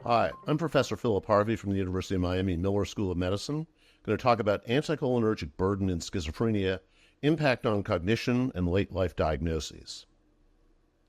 Hi, I'm Professor Philip Harvey from the University of Miami Miller School of Medicine. I'm going to talk about anticholinergic burden in schizophrenia, impact on cognition, and late-life diagnoses.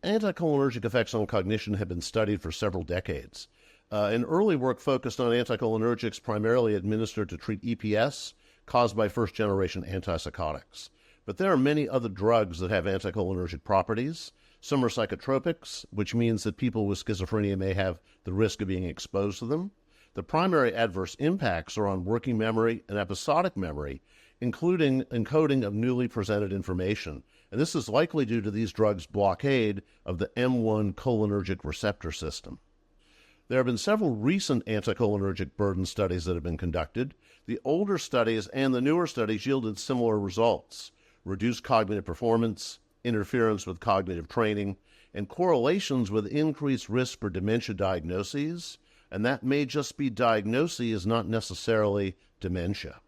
Anticholinergic effects on cognition have been studied for several decades. And early work focused on anticholinergics primarily administered to treat EPS caused by first-generation antipsychotics. But there are many other drugs that have anticholinergic properties. Some are psychotropics, which means that people with schizophrenia may have the risk of being exposed to them. The primary adverse impacts are on working memory and episodic memory, including encoding of newly presented information. And this is likely due to these drugs' blockade of the M1 cholinergic receptor system. There have been several recent anticholinergic burden studies that have been conducted. The older studies and the newer studies yielded similar results: reduced cognitive performance, interference with cognitive training, and correlations with increased risk for dementia diagnoses, and that may just be diagnoses, not necessarily dementia.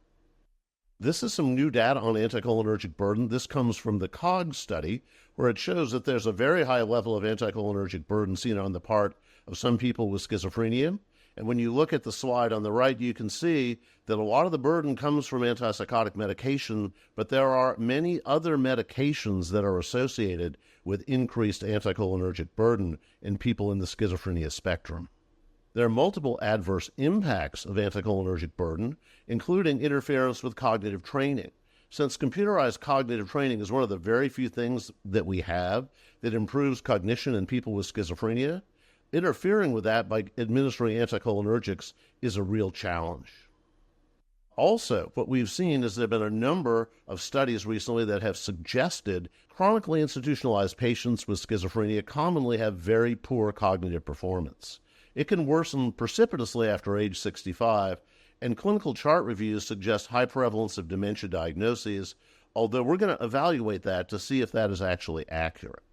This is some new data on anticholinergic burden. This comes from the COG study, where it shows that there's a very high level of anticholinergic burden seen on the part of some people with schizophrenia. And when you look at the slide on the right, you can see that a lot of the burden comes from antipsychotic medication, but there are many other medications that are associated with increased anticholinergic burden in people in the schizophrenia spectrum. There are multiple adverse impacts of anticholinergic burden, including interference with cognitive training. Since computerized cognitive training is one of the very few things that we have that improves cognition in people with schizophrenia, interfering with that by administering anticholinergics is a real challenge. Also, what we've seen is there have been a number of studies recently that have suggested chronically institutionalized patients with schizophrenia commonly have very poor cognitive performance. It can worsen precipitously after age 65, and clinical chart reviews suggest high prevalence of dementia diagnoses, although we're going to evaluate that to see if that is actually accurate.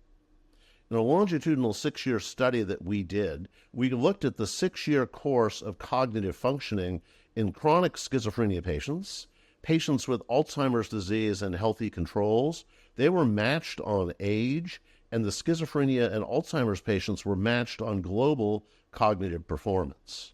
In a longitudinal 6-year study that we did, we looked at the 6-year course of cognitive functioning in chronic schizophrenia patients, patients with Alzheimer's disease and healthy controls. They were matched on age, and the schizophrenia and Alzheimer's patients were matched on global cognitive performance.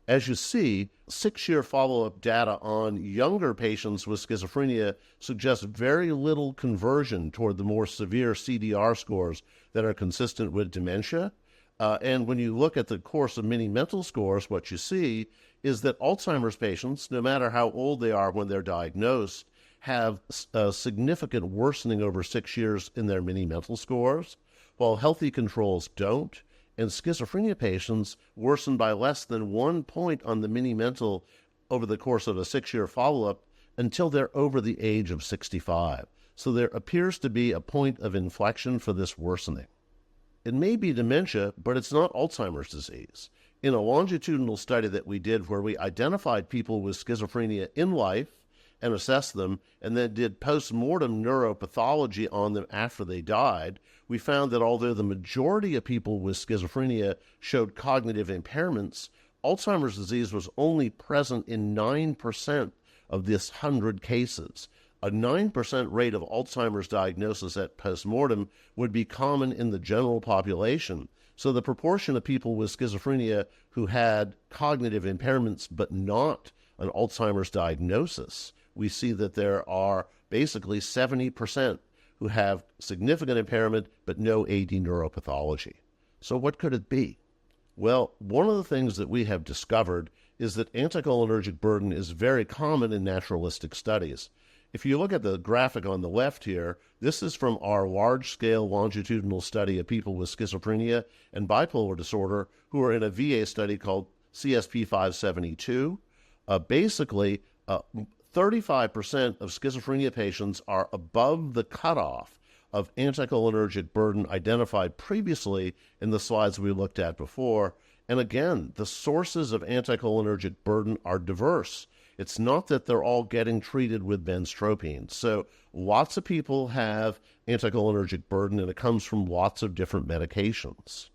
As you see, 6-year follow-up data on younger patients with schizophrenia suggests very little conversion toward the more severe CDR scores that are consistent with dementia. And when you look at the course of mini-mental scores, what you see is that Alzheimer's patients, no matter how old they are when they're diagnosed, have a significant worsening over 6 years in their mini-mental scores, while healthy controls don't. And schizophrenia patients worsen by less than 1 point on the mini-mental over the course of a 6-year follow-up until they're over the age of 65. So there appears to be a point of inflection for this worsening. It may be dementia, but it's not Alzheimer's disease. In a longitudinal study that we did where we identified people with schizophrenia in life and assessed them, and then did post-mortem neuropathology on them after they died, we found that although the majority of people with schizophrenia showed cognitive impairments, Alzheimer's disease was only present in 9% of this 100 cases. A 9% rate of Alzheimer's diagnosis at post-mortem would be common in the general population. So the proportion of people with schizophrenia who had cognitive impairments but not an Alzheimer's diagnosis, we see that there are basically 70% who have significant impairment but no AD neuropathology. So what could it be? Well, one of the things that we have discovered is that anticholinergic burden is very common in naturalistic studies. If you look at the graphic on the left here, this is from our large-scale longitudinal study of people with schizophrenia and bipolar disorder who are in a VA study called CSP 572. Basically, 35% of schizophrenia patients are above the cutoff of anticholinergic burden identified previously in the slides we looked at before. And again, the sources of anticholinergic burden are diverse. It's not that they're all getting treated with benztropine. So lots of people have anticholinergic burden, and it comes from lots of different medications.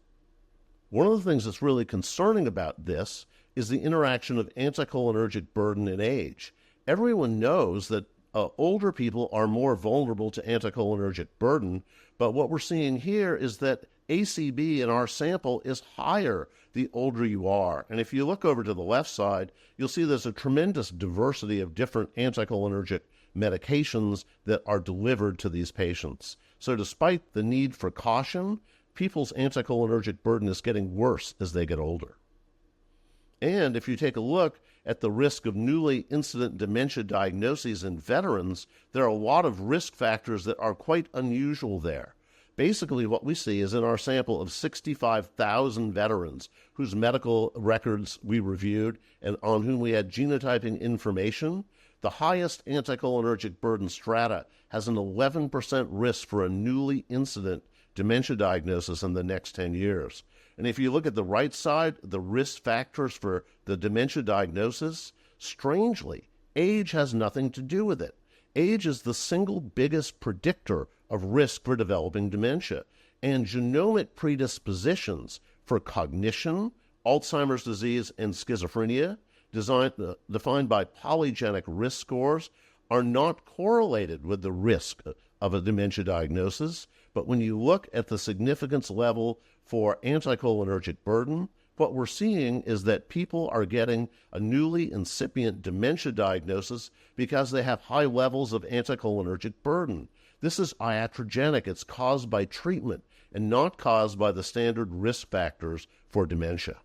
One of the things that's really concerning about this is the interaction of anticholinergic burden and age. Everyone knows that older people are more vulnerable to anticholinergic burden, but what we're seeing here is that ACB in our sample is higher the older you are. And if you look over to the left side, you'll see there's a tremendous diversity of different anticholinergic medications that are delivered to these patients. So despite the need for caution, people's anticholinergic burden is getting worse as they get older. And if you take a look at the risk of newly incident dementia diagnoses in veterans, there are a lot of risk factors that are quite unusual there. Basically, what we see is in our sample of 65,000 veterans whose medical records we reviewed and on whom we had genotyping information, the highest anticholinergic burden strata has an 11% risk for a newly incident dementia diagnosis in the next 10 years. And if you look at the right side, the risk factors for the dementia diagnosis, strangely, age has nothing to do with it. Age is the single biggest predictor of risk for developing dementia, and genomic predispositions for cognition, Alzheimer's disease, and schizophrenia, defined by polygenic risk scores, are not correlated with the risk of a dementia diagnosis. But when you look at the significance level for anticholinergic burden, what we're seeing is that people are getting a newly incipient dementia diagnosis because they have high levels of anticholinergic burden. This is iatrogenic. It's caused by treatment and not caused by the standard risk factors for dementia.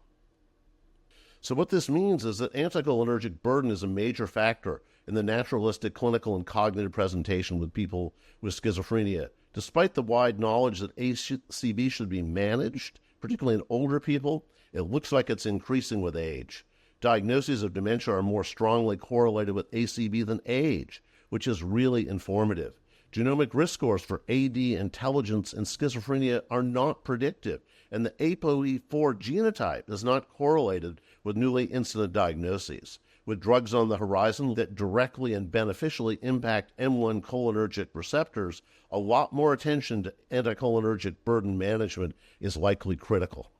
So what this means is that anticholinergic burden is a major factor in the naturalistic clinical and cognitive presentation with people with schizophrenia. Despite the wide knowledge that ACB should be managed, particularly in older people, it looks like it's increasing with age. Diagnoses of dementia are more strongly correlated with ACB than age, which is really informative. Genomic risk scores for AD, intelligence, and schizophrenia are not predictive, and the ApoE4 genotype is not correlated with newly incident diagnoses. With drugs on the horizon that directly and beneficially impact M1 cholinergic receptors, a lot more attention to anticholinergic burden management is likely critical.